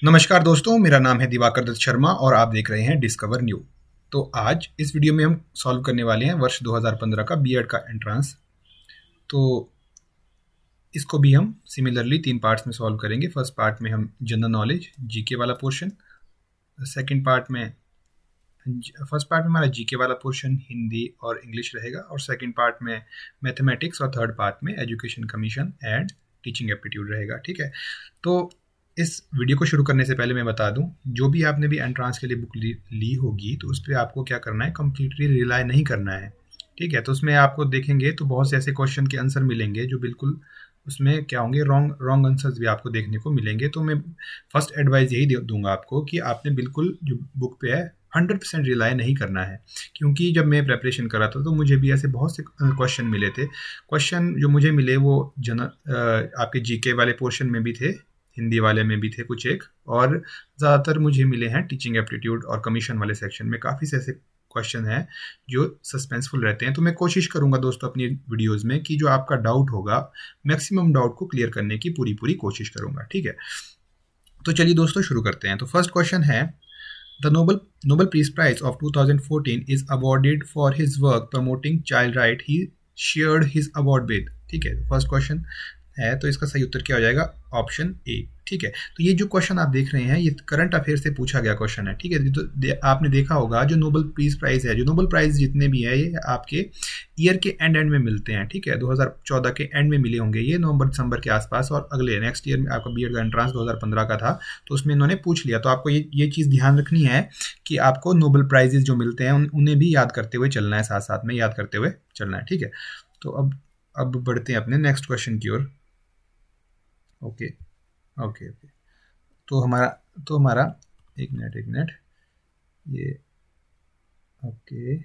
नमस्कार दोस्तों, मेरा नाम है दिवाकर दत्त शर्मा और आप देख रहे हैं डिस्कवर न्यू। तो आज इस वीडियो में हम सॉल्व करने वाले हैं वर्ष 2015 का बीएड का एंट्रेंस। तो इसको भी हम सिमिलरली 3 पार्ट्स में सॉल्व करेंगे। फर्स्ट पार्ट में हम जनरल नॉलेज जीके वाला पोर्शन, सेकंड पार्ट में फर्स्ट पार्ट में हमारा जीके वाला पोर्शन हिंदी और इंग्लिश रहेगा, और सेकंड पार्ट में मैथमेटिक्स, और थर्ड पार्ट में education commission and teaching aptitude रहेगा। ठीक है, तो इस वीडियो को शुरू करने से पहले मैं बता दूं, जो भी आपने भी एंट्रेंस के लिए बुक ली होगी तो उस पर आपको क्या करना है, कम्प्लीटली रिलाई नहीं करना है। ठीक है, तो उसमें आपको देखेंगे तो बहुत से ऐसे क्वेश्चन के आंसर मिलेंगे जो बिल्कुल उसमें क्या होंगे, रॉन्ग आंसर्स भी आपको देखने को मिलेंगे। तो मैं फर्स्ट एडवाइस यही दूंगा आपको कि आपने बिल्कुल जो बुक पे है 100% रिलाई नहीं करना है, क्योंकि जब मैं प्रेपरेशन कर रहा था तो मुझे भी ऐसे बहुत से क्वेश्चन मिले थे। क्वेश्चन जो मुझे मिले वो आपके जीके वाले पोर्शन में भी थे, हिंदी वाले में भी थे कुछ एक, और ज़्यादातर मुझे मिले हैं टीचिंग एप्टीट्यूड और कमीशन वाले सेक्शन में। काफ़ी से ऐसे क्वेश्चन हैं जो सस्पेंसफुल रहते हैं। तो मैं कोशिश करूंगा दोस्तों अपनी वीडियोस में कि जो आपका डाउट होगा, मैक्सिमम डाउट को क्लियर करने की पूरी कोशिश करूंगा। ठीक है, तो चलिए दोस्तों शुरू करते हैं। तो फर्स्ट क्वेश्चन है, the Nobel peace prize of 2014 is awarded for his work promoting child right he shared his award with. ठीक है, फर्स्ट क्वेश्चन है, तो इसका सही उत्तर क्या हो जाएगा, ऑप्शन ए। ठीक है, तो ये जो क्वेश्चन आप देख रहे हैं ये करंट अफेयर से पूछा गया क्वेश्चन है। ठीक है, तो आपने देखा होगा जो नोबेल पीस प्राइज है, जो नोबेल प्राइज जितने भी है ये आपके ईयर के एंड में मिलते हैं। ठीक है, 2014 के एंड में मिले होंगे ये, नवंबर दिसंबर के आसपास, और अगले नेक्स्ट ईयर में आपका बीएड का एंट्रेंस 2015 का था तो उसमें इन्होंने पूछ लिया। तो आपको ये चीज़ ध्यान रखनी है कि आपको नोबेल प्राइजेज जो मिलते हैं उन्हें भी याद करते हुए चलना है, साथ साथ में याद करते हुए चलना है। ठीक है, तो अब बढ़ते हैं अपने नेक्स्ट क्वेश्चन की ओर। ओके ओके ओके, तो हमारा एक मिनट ये ओके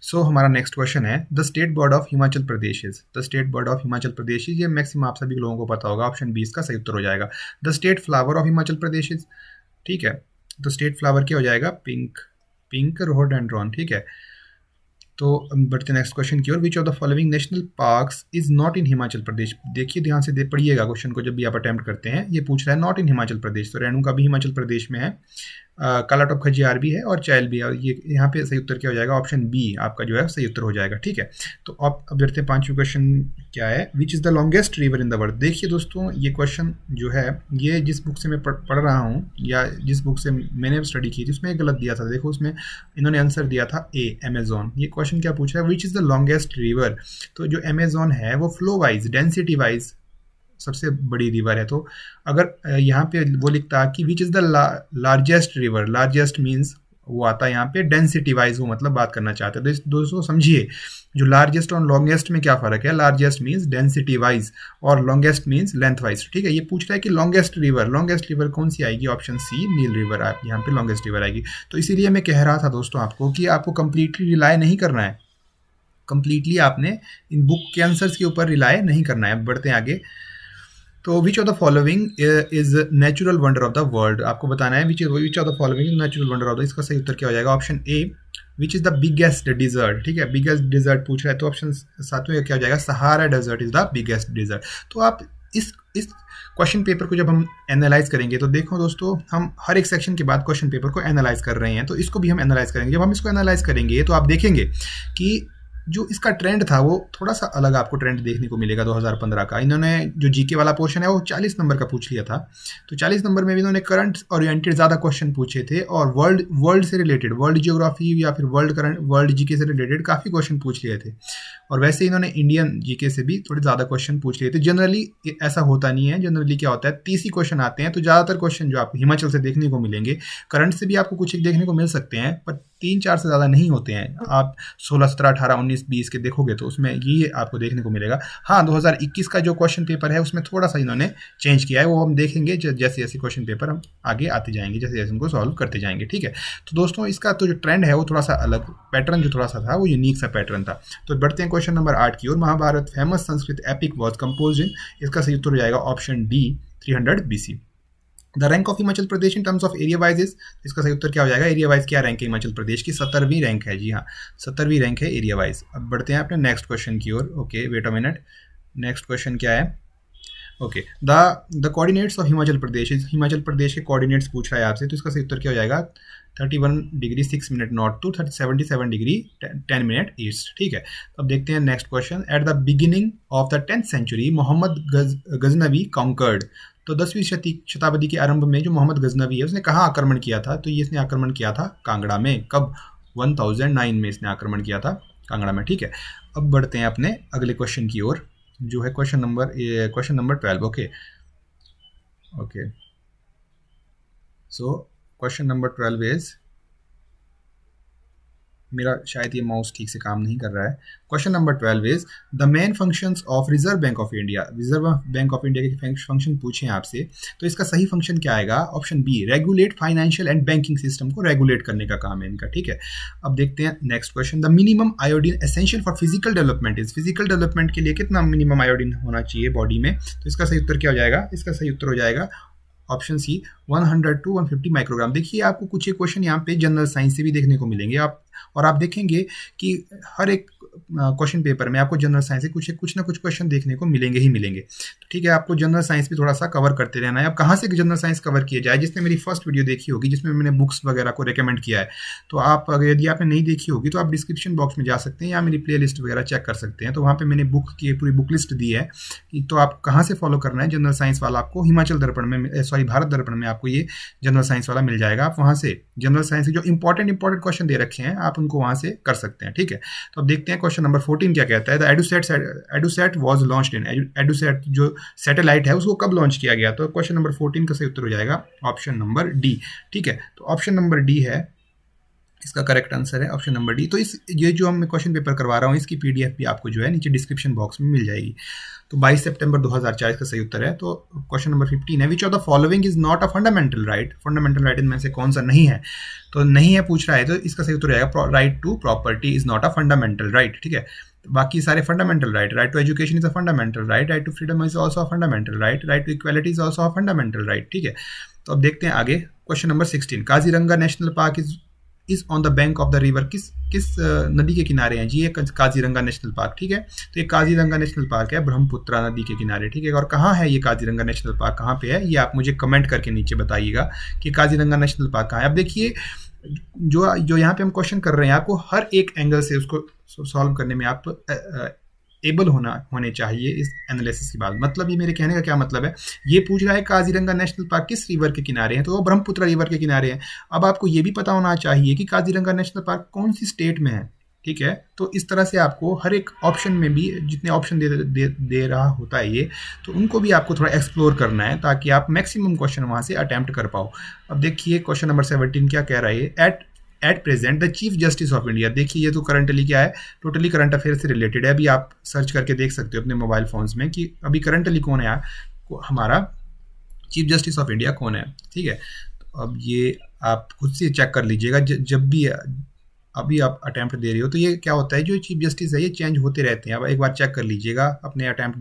सो हमारा नेक्स्ट क्वेश्चन है, the state board of Himachal Pradesh is. The state board of Himachal Pradesh is, ये मैक्सिमम आप सभी लोगों को पता होगा, ऑप्शन बी इसका सही उत्तर हो जाएगा। The state flower of Himachal Pradesh is. ठीक है, तो स्टेट फ्लावर क्या हो जाएगा, पिंक रोडोडेंड्रॉन। ठीक है, तो बढ़ते नेक्स्ट क्वेश्चन की ओर, which of the following national parks is not in Himachal Pradesh. देखिए ध्यान से पढ़िएगा क्वेश्चन को जब भी आप अटेम्प्ट करते हैं। ये पूछ रहा है नॉट इन हिमाचल प्रदेश, तो रेणुका भी हिमाचल प्रदेश में है, कालाटॉप खजियार भी है, और चैल भी है, और ये यहाँ पे सही उत्तर क्या हो जाएगा, ऑप्शन बी आपका जो है सही उत्तर हो जाएगा। ठीक है, तो अब बढ़ते हैं पांचवें क्वेश्चन क्या है, which is the longest river in the world. देखिए दोस्तों, ये क्वेश्चन जो है ये जिस बुक से मैं पढ़ रहा हूँ या जिस बुक से मैंने स्टडी की थी उसमें गलत दिया था। देखो उसमें इन्होंने आंसर दिया था ए, अमेजोन। ये क्वेश्चन क्या पूछ रहा है, which is the longest river. तो जो अमेजोन है वो फ्लो वाइज, डेंसिटी वाइज सबसे बड़ी रिवर है। तो अगर यहाँ पे वो लिखता कि which is the largest river, largest means वो आता है यहाँ पे डेंसिटी वाइज, वो मतलब बात करना चाहते हैं। तो दोस्तों समझिए, जो लार्जेस्ट और लॉन्गेस्ट में क्या फ़र्क है। लार्जेस्ट मीन्स डेंसिटी वाइज और लॉन्गेस्ट मीन्स लेंथ वाइज। ठीक है, ये पूछ रहा है कि लॉन्गेस्ट रिवर कौन सी आएगी, ऑप्शन सी नील रिवर आप यहाँ पे लॉन्गेस्ट रिवर आएगी। तो इसीलिए मैं कह रहा था दोस्तों आपको कि आपको कंप्लीटली रिलाई नहीं करना है, कंप्लीटली आपने इन बुक के आंसर्स के ऊपर रिलाई नहीं करना है। बढ़ते हैं आगे। तो which of the following is natural wonder of the world, आपको बताना है which of the following is natural wonder of the. इसका सही उत्तर क्या हो जाएगा, option A, which is the biggest desert. ठीक है, बिगेस्ट डिजर्ट पूछ रहा है तो ऑप्शन सातवें क्या हो जाएगा, Sahara desert is the biggest desert. तो आप इस क्वेश्चन पेपर को जब हम एनालाइज करेंगे तो देखो दोस्तों, हम हर एक सेक्शन के बाद क्वेश्चन पेपर को एनालाइज कर रहे हैं, तो इसको भी हम एनालाइज करेंगे। जब हम इसको एनालाइज करेंगे तो आप देखेंगे कि जो इसका ट्रेंड था वो थोड़ा सा अलग आपको ट्रेंड देखने को मिलेगा 2015 का। इन्होंने जो जीके वाला पोर्शन है वो 40 नंबर का पूछ लिया था, तो 40 नंबर में भी इन्होंने करंट ओरिएंटेड ज़्यादा क्वेश्चन पूछे थे, और वर्ल्ड से रिलेटेड, वर्ल्ड जियोग्राफी या फिर वर्ल्ड जीके से रिलेटेड काफ़ी क्वेश्चन पूछ लिए थे। और वैसे इन्होंने इंडियन जीके से भी थोड़े ज़्यादा क्वेश्चन पूछ लिए थे। जनरली ऐसा होता नहीं है, जनरली क्या होता है 30 ही क्वेश्चन आते हैं, तो ज़्यादातर क्वेश्चन जो आपको हिमाचल से देखने को मिलेंगे, करंट से भी आपको कुछ एक देखने को मिल सकते हैं, पर 3-4 से ज़्यादा नहीं होते हैं। आप 16, 17, 18, 19, 20 के देखोगे तो उसमें ये आपको देखने को मिलेगा। हाँ, 2021 का जो क्वेश्चन पेपर है उसमें थोड़ा सा इन्होंने चेंज किया है, वो हम देखेंगे जैसे जैसे क्वेश्चन पेपर हम आगे आते जाएंगे, जैसे जैसे उनको सॉल्व करते जाएंगे। ठीक है, तो दोस्तों इसका तो जो ट्रेंड है वो थोड़ा सा अलग, पैटर्न जो थोड़ा सा था वो यूनिक सा पैटर्न था। तो बढ़ते हैं क्वेश्चन नंबर 8 की ओर। Mahabharata famous Sanskrit epic was composed in, इसका सही उत्तर हो जाएगा option D, 300 BC। The rank of Himachal Pradesh in terms of area wise is, इसका सही उत्तर क्या हो जाएगा, एरिया वाइज क्या रैंक है हिमाचल प्रदेश की, 17वीं रैंक है। जी हाँ, 17वीं रैंक है एरिया वाइज। अब बढ़ते हैं अपने नेक्स्ट क्वेश्चन की ओर। Okay wait a minute, next question क्या है, okay, the coordinates of Himachal Pradesh, Himachal Pradesh के कोऑर्डिनेट्स पूछ रहा है आपसे, तो इसका सही उत्तर क्या हो जाएगा? 31 degree 6 minute north to 77 degree 10 minute east. ठीक है, तो अब देखते हैं next question. At the beginning of the 10th century Mohammad Ghaznavi conquered. तो 10वीं शताब्दी के आरंभ में जो मोहम्मद गजनवी है उसने कहाँ आक्रमण किया था? तो ये इसने आक्रमण किया था कांगड़ा में। कब? 1009 में इसने आक्रमण किया था कांगड़ा में। ठीक है, अब बढ़ते हैं अपने अगले क्वेश्चन की ओर, जो है question number 12। Okay okay, so question number 12 is, मेरा शायद ये माउस ठीक से काम नहीं कर रहा है। Question number 12 is the main functions of reserve bank of India. Reserve bank of India के फंक्शन पूछे हैं आपसे, तो इसका सही फंक्शन क्या आएगा? Option B, regulate financial and banking system को रेगुलेट करने का काम है इनका। ठीक है, अब देखते हैं next question. The minimum iodine essential for physical development is. Physical development के लिए कितना मिनिमम आयोडीन होना चाहिए बॉडी में? तो इसका सही उत्तर क्या हो जाएगा? इसका सही उत्तर हो जाएगा ऑप्शन सी, 100 टू 150 माइक्रोग्राम। देखिए, आपको कुछ एक क्वेश्चन यहाँ पे जनरल साइंस से भी देखने को मिलेंगे। आप देखेंगे कि हर एक क्वेश्चन पेपर में आपको जनरल साइंस से कुछ ना कुछ क्वेश्चन देखने को मिलेंगे ही मिलेंगे। तो ठीक है, आपको जनरल साइंस भी थोड़ा सा कवर करते रहना है। अब कहाँ से जनरल साइंस कवर किया जाए? जिसने मेरी फर्स्ट वीडियो देखी होगी, जिसमें मैंने बुक्स वगैरह को रिकमेंड किया है, तो आप अगर यदि आपने नहीं देखी होगी तो आप डिस्क्रिप्शन बॉक्स में जा सकते हैं या मेरी प्ले लिस्ट वगैरह चेक कर सकते हैं। तो वहाँ पर मैंने बुक की पूरी बुक लिस्ट दी है। तो आप कहाँ से फॉलो करना है? जनरल साइंस वाला आपको हिमाचल दर्पण में, भारत दर्पण में आपको ये जनरल साइंस वाला मिल जाएगा। आप वहाँ से जनरल साइंस के जो इंपॉर्टेंट क्वेश्चन दे रखे हैं आप उनको वहाँ से कर सकते हैं। ठीक है, तो अब देखते हैं क्वेश्चन नंबर 14 क्या कहता है। The EDUSAT was launched in. EDUSAT जो सैटेलाइट है उसको कब लॉन्च किया गया? तो क्वेश्चन नंबर 14 का सही उत्तर हो जाएगा ऑप्शन नंबर डी। ठीक है, तो ऑप्शन नंबर डी है इसका करेक्ट आंसर है, ऑप्शन नंबर डी। तो ये जो मैं क्वेश्चन पेपर करवा रहा हूँ इसकी पीडीएफ भी आपको जो है नीचे डिस्क्रिप्शन बॉक्स में मिल जाएगी। तो 22 सितंबर 2004 इसका सही उत्तर है। तो क्वेश्चन नंबर 15 है, which of the following is not a fundamental right. Fundamental right इनमें से कौन सा नहीं है? तो नहीं है पूछ रहा है, तो इसका सही उत्तर रहेगा right to property is not a fundamental right. ठीक है, बाकी सारे fundamental right, right to education is a fundamental right, right to freedom is also a fundamental right, right to equality is also a fundamental right. ठीक है, तो अब देखते हैं आगे question number 16। Kaziranga national park is on the bank of the river. किस नदी के किनारे हैं जी ये काजीरंगा नेशनल पार्क? ठीक है, तो ये काजीरंगा नेशनल पार्क है ब्रह्मपुत्रा नदी के किनारे। ठीक है, और कहाँ है ये काजीरंगा नेशनल पार्क, कहाँ पे है ये आप मुझे कमेंट करके नीचे बताइएगा कि काजीरंगा नेशनल पार्क कहाँ है। अब देखिए, जो यहाँ पे हम क्वेश्चन कर रहे हैं, आपको हर एक एंगल से उसको सॉल्व करने में आप एबल होने चाहिए इस एनालिसिस के बाद। मतलब ये मेरे कहने का क्या मतलब है, ये पूछ रहा है काजीरंगा नेशनल पार्क किस रिवर के किनारे हैं, तो वो ब्रह्मपुत्र रिवर के किनारे हैं। अब आपको ये भी पता होना चाहिए कि काजीरंगा नेशनल पार्क कौन सी स्टेट में है। ठीक है, तो इस तरह से आपको हर एक ऑप्शन में भी जितने ऑप्शन दे रहा होता है ये, तो उनको भी आपको थोड़ा एक्सप्लोर करना है ताकि आप मैक्सिमम क्वेश्चन वहाँ से अटैम्प्ट कर पाओ। अब देखिए क्वेश्चन नंबर 17 क्या कह रहा है। At present the chief justice of India. देखिए, ये तो करंटली क्या है, टोटली करंट अफेयर से रिलेटेड है। अभी आप सर्च करके देख सकते हो अपने मोबाइल फोन्स में कि अभी करंटली कौन है हमारा चीफ जस्टिस ऑफ इंडिया कौन है। ठीक है, तो अब ये आप खुद से चेक कर लीजिएगा जब भी अभी आप अटैम्प्ट दे रही हो। तो ये क्या होता है, जो चीफ जस्टिस है ये चेंज होते रहते हैं। अब एक बार चेक कर लीजिएगा अपने अटैम्प्ट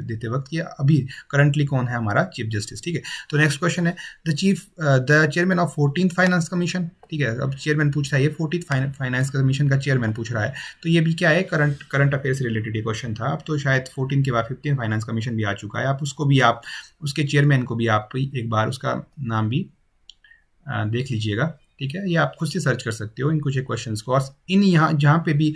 देते वक्त ये अभी करंटली कौन है हमारा चीफ जस्टिस। ठीक है, तो नेक्स्ट क्वेश्चन है the chairman of 14th finance commission. ठीक है, अब चेयरमैन पूछ रहा है, ये 14th फाइनेंस कमीशन का चेयरमैन पूछ रहा है, तो ये भी क्या है, करंट अफेयर से रिलेटेड ये क्वेश्चन था। अब तो शायद 14 के बाद 15 फाइनेंस कमीशन भी आ चुका है। आप उसके चेयरमैन को भी आप एक बार उसका नाम भी देख लीजिएगा। ठीक है, ये आप खुद से सर्च कर सकते हो इन कुछ क्वेश्चंस को, और इन यहाँ जहाँ पे भी,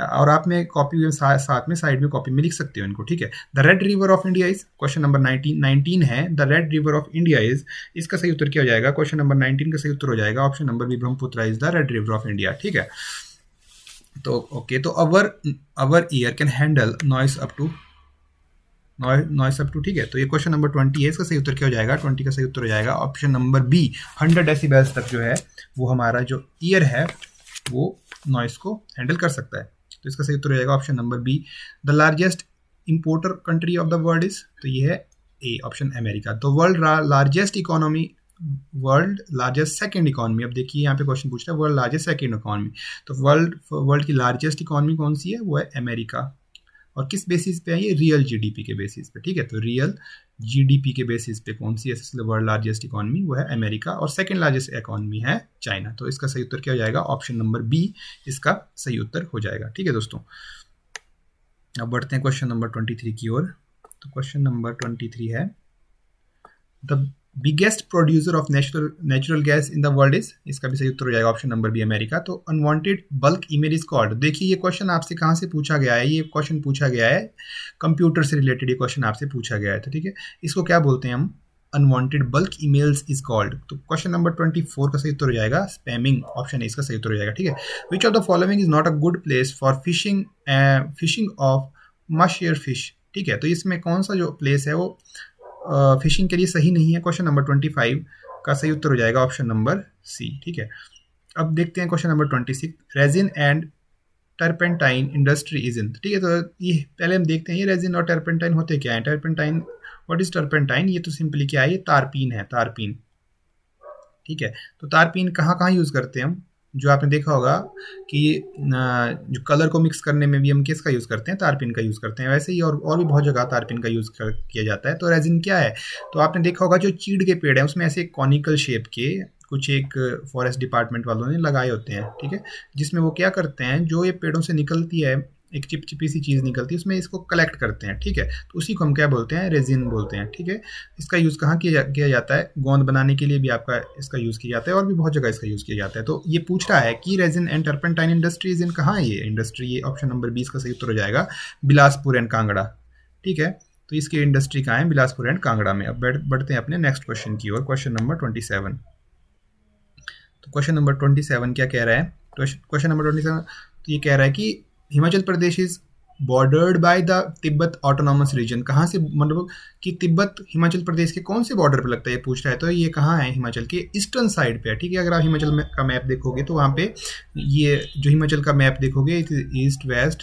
और आप में कॉपी में साथ में साइड में कॉपी में लिख सकते हो इनको। ठीक है, the red river of India is, question number 19 है, the red river of India is, इसका सही उत्तर क्या हो जाएगा? क्वेश्चन नंबर 19 का सही उत्तर हो जाएगा option number B, Brahmaputra is the red river of India. ठीक है, तो ओके, तो our ear can handle noise up to. ठीक है, तो ये क्वेश्चन नंबर 20 है, इसका सही उत्तर क्या हो जाएगा? 20 का सही उत्तर हो जाएगा ऑप्शन नंबर बी, 100 डेसिबल्स तक जो है वो हमारा जो ईयर है वो नॉइस को हैंडल कर सकता है। तो इसका सही उत्तर हो जाएगा option number B. The largest importer country of the world is, तो ये है ए ऑप्शन अमेरिका। तो वर्ल्ड लार्जेस्ट सेकंड इकोनॉमी। अब देखिए यहाँ पे क्वेश्चन पूछ रहा है वर्ल्ड लार्जेस्ट सेकंड इकोनॉमी, तो वर्ल्ड की लार्जेस्ट इकोनॉमी कौन सी है? वो है अमेरिका। और किस बेसिस पे है ये? रियल जीडीपी के बेसिस पे। ठीक है, तो रियल जीडीपी के बेसिस पे कौन सी है वर्ल्ड लार्जेस्ट इकोनॉमी? वो है अमेरिका। और सेकंड लार्जेस्ट इकोनॉमी है चाइना। तो इसका सही उत्तर क्या हो जाएगा? ऑप्शन नंबर बी इसका सही उत्तर हो जाएगा। ठीक है दोस्तों, अब बढ़ते हैं क्वेश्चन नंबर 23 की ओर। तो क्वेश्चन नंबर 23 है, the biggest producer of natural gas in the world is, इसका भी सही उत्तर हो जाएगा ऑप्शन नंबर बी अमेरिका। तो unwanted bulk email is called, देखिए ये क्वेश्चन आपसे कहाँ से पूछा गया है, ये क्वेश्चन पूछा गया है कंप्यूटर से रिलेटेड, ये क्वेश्चन आपसे पूछा गया है। तो ठीक है, इसको क्या बोलते हैं हम, unwanted bulk emails is called. तो क्वेश्चन नंबर 24 का सही उत्तर हो जाएगा स्पैमिंग, ऑप्शन ए इसका सही उत्तर हो जाएगा। ठीक है, which of the following is not a good place for fishing of mahseer fish. ठीक है, तो इसमें कौन सा जो प्लेस है वो फिशिंग के लिए सही नहीं है। क्वेश्चन नंबर 25 का सही उत्तर हो जाएगा ऑप्शन नंबर सी। ठीक है, अब देखते हैं question number 26, resin and turpentine industry is in. ठीक है, तो ये पहले हम देखते हैं ये रेजिन और टर्पेंटाइन होते क्या है। टर्पेंटाइन, व्हाट इज टर्पेंटाइन, ये तो सिंपली क्या है, ये तारपीन है, तारपीन। ठीक है, तो तारपीन कहाँ कहाँ यूज़ करते हैं हम, जो आपने देखा होगा कि जो कलर को मिक्स करने में भी हम किसका यूज़ करते हैं, तारपीन का यूज़ करते हैं। वैसे ही और भी बहुत जगह तारपीन का यूज़ किया जाता है। तो रेजिन क्या है, तो आपने देखा होगा जो चीड़ के पेड़ हैं उसमें ऐसे कॉनिकल शेप के कुछ एक फॉरेस्ट डिपार्टमेंट वालों ने लगाए होते हैं। ठीक है, जिसमें वो क्या करते हैं, जो ये पेड़ों से निकलती है एक चिपचिपी सी चीज़ निकलती है, उसमें इसको कलेक्ट करते हैं। ठीक है, तो उसी को हम क्या बोलते हैं, रेजिन बोलते हैं। ठीक है, इसका यूज़ कहाँ किया जाता है, गोंद बनाने के लिए भी आपका इसका यूज़ किया जाता है, और भी बहुत जगह इसका यूज़ किया जाता है। तो ये पूछ रहा है कि रेजिन एंड टर्पेंटाइन इंडस्ट्रीज इन, कहाँ है ये इंडस्ट्री, ये ऑप्शन नंबर 20 का सही उत्तर हो जाएगा बिलासपुर एंड कांगड़ा। ठीक है, तो इसकी इंडस्ट्री कहाँ है, बिलासपुर एंड कांगड़ा में। अब बढ़ते हैं अपने नेक्स्ट क्वेश्चन की ओर, क्वेश्चन नंबर 27। तो क्वेश्चन नंबर 27 क्या कह रहा है, क्वेश्चन नंबर 27 तो ये कह रहा है कि Himachal Pradesh is bordered by the Tibet autonomous region, कहाँ से, मतलब कि तिब्बत हिमाचल प्रदेश के कौन से बॉर्डर पे लगता है ये पूछ रहा है। तो ये कहाँ है, हिमाचल के ईस्टर्न साइड पे है। ठीक है, अगर आप हिमाचल का मैप देखोगे तो वहाँ पे ये जो हिमाचल का मैप देखोगे ईस्ट वेस्ट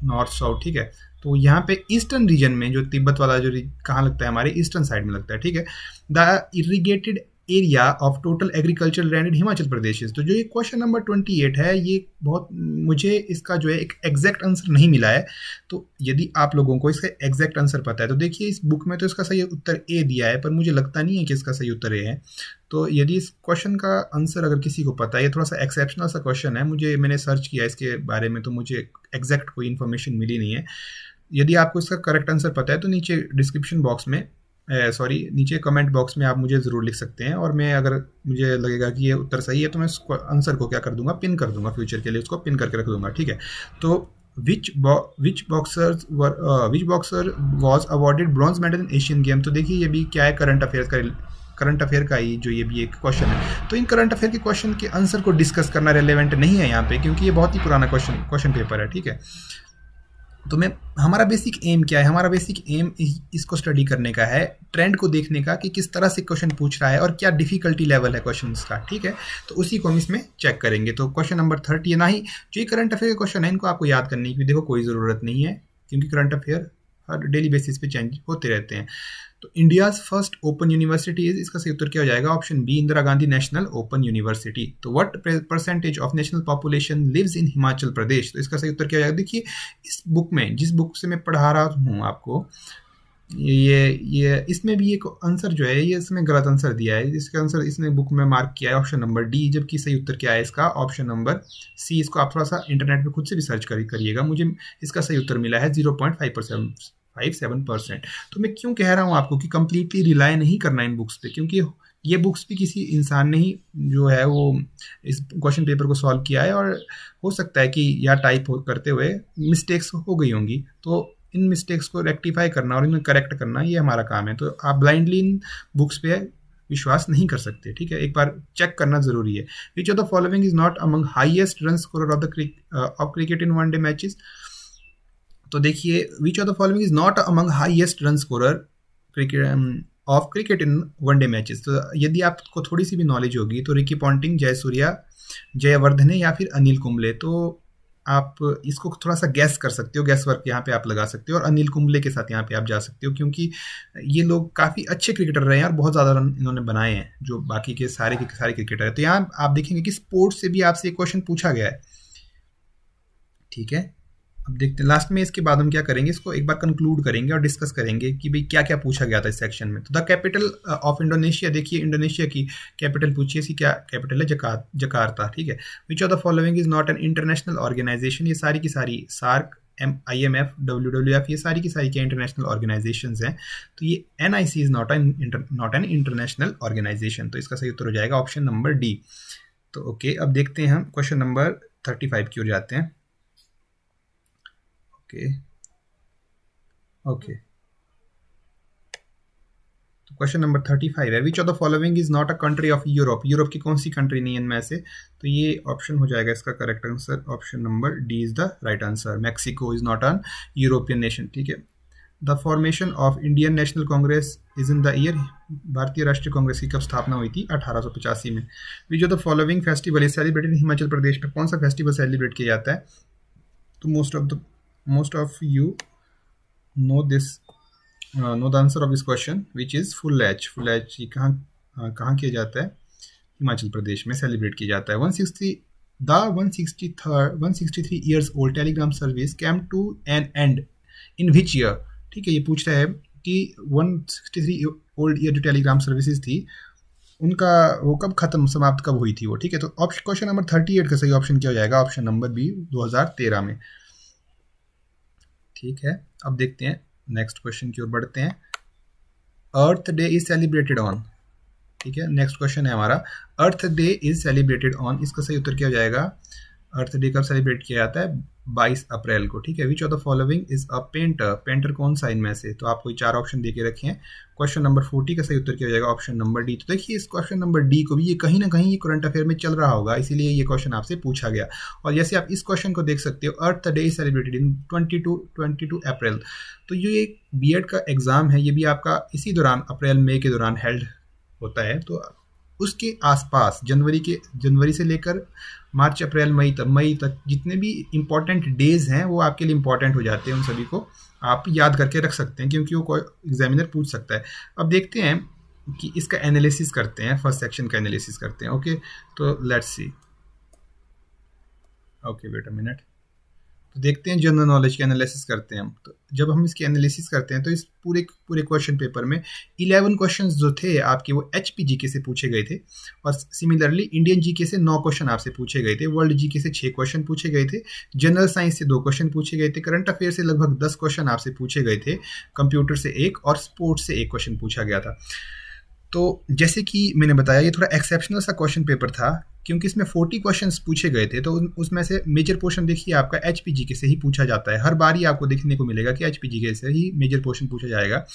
नॉर्थ साउथ। ठीक है, तो यहाँ पे ईस्टर्न रीजन में जो तिब्बत वाला जो कहाँ लगता है, हमारे ईस्टर्न साइड में लगता है। ठीक है, the irrigated area of total agriculture land in Himachal Pradesh. तो जो ये क्वेश्चन नंबर 28 है, ये बहुत, मुझे इसका जो है एक एग्जैक्ट आंसर नहीं मिला है। तो यदि आप लोगों को इसका एग्जैक्ट आंसर पता है तो देखिए इस बुक में तो इसका सही उत्तर ए दिया है, पर मुझे लगता नहीं है कि इसका सही उत्तर ए है। तो यदि इस क्वेश्चन का आंसर अगर किसी को पता है, ये थोड़ा सा एक्सेप्शनल सा क्वेश्चन है, मैंने सर्च किया इसके बारे में तो मुझे एग्जैक्ट कोई इन्फॉर्मेशन मिली नहीं है। यदि आपको इसका करेक्ट आंसर पता है तो नीचे डिस्क्रिप्शन बॉक्स में नीचे कमेंट बॉक्स में आप मुझे ज़रूर लिख सकते हैं, और मैं अगर मुझे लगेगा कि ये उत्तर सही है तो मैं आंसर को क्या कर दूंगा, पिन कर दूंगा, फ्यूचर के लिए उसको पिन करके रख दूंगा। ठीक है, तो which boxer was awarded bronze medal in Asian game. तो देखिए ये भी क्या है, करंट अफेयर का ही जो ये भी एक क्वेश्चन है। तो इन करंट अफेयर के क्वेश्चन के आंसर को डिस्कस करना रेलेवेंट नहीं है यहाँ पे, क्योंकि ये बहुत ही पुराना क्वेश्चन पेपर है। ठीक है, तो हमारा बेसिक एम क्या है, हमारा बेसिक एम इसको स्टडी करने का है, ट्रेंड को देखने का कि किस तरह से क्वेश्चन पूछ रहा है और क्या डिफिकल्टी लेवल है क्वेश्चन का। ठीक है, तो उसी को हम इसमें चेक करेंगे। तो क्वेश्चन नंबर 30 ना ही जो ये करंट अफेयर के क्वेश्चन है इनको आपको याद करने की देखो कोई ज़रूरत नहीं है, क्योंकि करंट अफेयर हर डेली बेसिस पे चेंज होते रहते हैं। तो India's first open university is, इसका सही उत्तर क्या हो जाएगा, option B Indira Gandhi national open university. तो what percentage of national population lives in Himachal Pradesh, तो इसका सही उत्तर क्या हो जाएगा। देखिए इस बुक में, जिस बुक से मैं पढ़ा रहा हूँ आपको, ये इसमें भी एक आंसर जो है ये इसमें गलत आंसर दिया है, इसका आंसर इसने बुक में मार्क किया है ऑप्शन नंबर डी, जबकि सही उत्तर क्या है इसका, ऑप्शन नंबर सी। इसको आप थोड़ा सा इंटरनेट पे खुद से भी सर्च करिएगा, मुझे इसका सही उत्तर मिला है 0.57%। तो मैं क्यों कह रहा हूँ आपको कि कंप्लीटली रिलाय नहीं करना इन बुक्स पे, क्योंकि ये बुक्स भी किसी इंसान ने ही जो है वो इस क्वेश्चन पेपर को सॉल्व किया है, और हो सकता है कि या टाइप करते हुए मिस्टेक्स हो गई होंगी, तो इन मिस्टेक्स को रेक्टिफाई करना और इन्हें करेक्ट करना ये हमारा काम है। तो आप ब्लाइंडली इन बुक्स पे विश्वास नहीं कर सकते। ठीक है, एक बार चेक करना जरूरी है। Which of the following is not among highest run scorer of cricket in one day matches. तो देखिए विच of the following is not among highest run scorer of cricket in one day matches. तो यदि आपको थोड़ी सी भी नॉलेज होगी तो रिकी पॉन्टिंग, जयसूर्या, जयवर्धने या फिर अनिल कुंबले, तो आप इसको थोड़ा सा गैस कर सकते हो, गैस वर्क यहाँ पे आप लगा सकते हो, और अनिल कुंबले के साथ यहाँ पे आप जा सकते हो, क्योंकि ये लोग काफ़ी अच्छे क्रिकेटर रहे हैं और बहुत ज़्यादा रन इन्होंने बनाए हैं जो बाकी के सारे क्रिकेटर हैं। तो यहाँ आप देखेंगे कि स्पोर्ट्स से भी आपसे एक क्वेश्चन पूछा गया है। ठीक है, अब देखते हैं लास्ट में, इसके बाद हम क्या करेंगे, इसको एक बार कंक्लूड करेंगे और डिस्कस करेंगे कि भाई क्या क्या पूछा गया था इस सेक्शन में। तो द कैपिटल ऑफ इंडोनेशिया, देखिए इंडोनेशिया की कैपिटल पूछी, इसकी क्या कैपिटल है, जकार्ता। ठीक है, which of the following is not an international organisation, ये सारी की सारी सार्क IMF, WWF, ये सारी की सारी क्या इंटरनेशनल ऑर्गेनाइजेशंस हैं। तो ये NIC is not an international organisation, तो इसका सही उत्तर हो जाएगा ऑप्शन नंबर डी। तो ओके, अब देखते हैं हम क्वेश्चन नंबर 35 की ओर जाते हैं। ओके, तो क्वेश्चन नंबर 35 है, which of the following is not a country of Europe. Europe की कौन सी कंट्री नहीं है इनमें से, तो ये ऑप्शन हो जाएगा इसका correct answer, option number D is the right answer. Mexico is not N European nation, ठीक है। The formation of Indian national Congress is in the year, भारतीय राष्ट्रीय कांग्रेस की कब स्थापना हुई थी, 1885 में। Which of the following festival is celebrated in Himachal Pradesh में, कौन सा फेस्टिवल सेलिब्रेट किया जाता है, तो most of you know this, know the answer of this question, which is Phulaich. Phulaich कहाँ किया जाता है, हिमाचल प्रदेश में सेलिब्रेट किया जाता है। 163 years old telegram service came to an end in which year, ठीक है। ये पूछ रहा है कि 163 ओल्ड ईयर जो टेलीग्राम सर्विसेज थी उनका वो कब खत्म, समाप्त कब हुई थी वो, ठीक है। तो क्वेश्चन नंबर 38 का सही ऑप्शन क्या हो जाएगा, ऑप्शन नंबर बी, 2013 में, ठीक है। अब देखते हैं नेक्स्ट क्वेश्चन की ओर बढ़ते हैं। अर्थ डे इज सेलिब्रेटेड ऑन, ठीक है। नेक्स्ट क्वेश्चन है हमारा, अर्थ डे इज सेलिब्रेटेड ऑन, इसका सही उत्तर क्या हो जाएगा, अर्थ डे कब सेलिब्रेट किया जाता है, 22 अप्रैल को, ठीक है। Which of the following is a painter, painter कौन सा इनमें से, तो आपको 4 ऑप्शन दे के रखे हैं। क्वेश्चन नंबर 40 का सही उत्तर क्या हो जाएगा, ऑप्शन नंबर डी। तो देखिए इस क्वेश्चन नंबर डी को भी ये कहीं ना कहीं ये करंट अफेयर में चल रहा होगा, इसीलिए ये क्वेश्चन आपसे पूछा गया। और जैसे आप इस क्वेश्चन को देख सकते हो, अर्थ डे इज सेलिब्रेटेड इन 22 अप्रैल, तो ये एक बीएड का एग्जाम है, ये भी आपका इसी दौरान अप्रैल मई के दौरान हेल्ड होता है। तो उसके आसपास जनवरी से लेकर मार्च अप्रैल मई तक जितने भी इम्पोर्टेंट डेज हैं वो आपके लिए इम्पोर्टेंट हो जाते हैं, उन सभी को आप याद करके रख सकते हैं क्योंकि वो कोई एग्जामिनर पूछ सकता है। अब देखते हैं कि इसका एनालिसिस करते हैं, फर्स्ट सेक्शन का एनालिसिस करते हैं। ओके, तो let's see, okay wait a minute. तो देखते हैं जनरल नॉलेज के एनालिसिस करते हैं हम। तो जब हम इसकी एनालिसिस करते हैं तो इस पूरे क्वेश्चन पेपर में 11 क्वेश्चंस जो थे आपके वो एचपी जीके से पूछे गए थे, और सिमिलरली इंडियन जीके से 9 क्वेश्चन आपसे पूछे गए थे, वर्ल्ड जीके से 6 क्वेश्चन पूछे गए थे, जनरल साइंस से 2 क्वेश्चन पूछे गए थे, करंट अफेयर से लगभग 10 क्वेश्चन आपसे पूछे गए थे, कंप्यूटर से 1 और स्पोर्ट्स से 1 क्वेश्चन पूछा गया था। तो जैसे कि मैंने बताया ये थोड़ा एक्सेप्शनल सा क्वेश्चन पेपर था क्योंकि इसमें 40 क्वेश्चंस पूछे गए थे, तो उसमें से मेजर पोर्शन देखिए आपका एचपीजीके से ही पूछा जाता है। हर बार ही आपको देखने को मिलेगा कि एचपीजीके से ही मेजर पोर्शन पूछा जाएगा।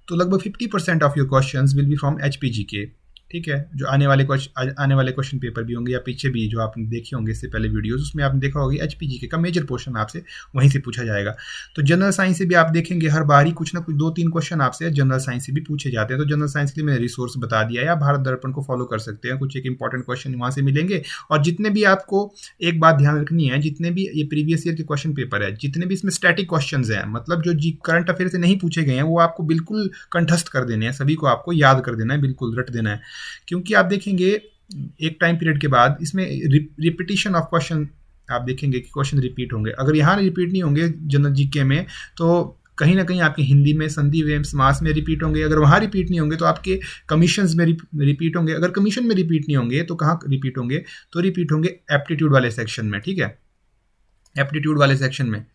तो लगभग 50% of your questions will be from HPGK, ठीक है। जो आने वाले क्वेश्चन पेपर भी होंगे या पीछे भी जो आपने देखे होंगे इससे पहले वीडियोस, उसमें आपने देखा होगा एचपीजीके का मेजर पोर्शन आपसे वहीं से पूछा जाएगा। तो जनरल साइंस से भी आप देखेंगे हर बार ही कुछ ना कुछ 2-3 क्वेश्चन आपसे जनरल साइंस से भी पूछे जाते हैं। तो जनरल साइंस के लिए मैंने रिसोर्स बता दिया है, आप भारत दर्पण को फॉलो कर सकते हैं, कुछ एक इंपॉर्टेंट क्वेश्चन वहाँ से मिलेंगे। और जितने भी आपको एक बात ध्यान रखनी है, जितने भी ये प्रीवियस ईयर के क्वेश्चन पेपर है, जितने भी इसमें स्टैटिक क्वेश्चन हैं, मतलब जो करंट अफेयर से नहीं पूछे गए हैं, वो आपको बिल्कुल कंठस्थ कर देने हैं, सभी को आपको याद कर देना है, बिल्कुल रट देना है। क्योंकि आप देखेंगे एक टाइम पीरियड के बाद इसमें रिपीटिशन ऑफ क्वेश्चन, आप देखेंगे कि क्वेश्चन रिपीट होंगे। अगर यहाँ रिपीट नहीं होंगे जनरल जीके में, तो कहीं ना कहीं आपके हिंदी में, संधि में, समास में रिपीट होंगे। अगर वहाँ रिपीट नहीं होंगे तो आपके कमीशंस में रिपीट होंगे। अगर कमीशन में रिपीट नहीं होंगे तो कहाँ रिपीट होंगे, तो रिपीट होंगे एप्टीट्यूड वाले सेक्शन में, ठीक है। एप्टीट्यूड वाले सेक्शन में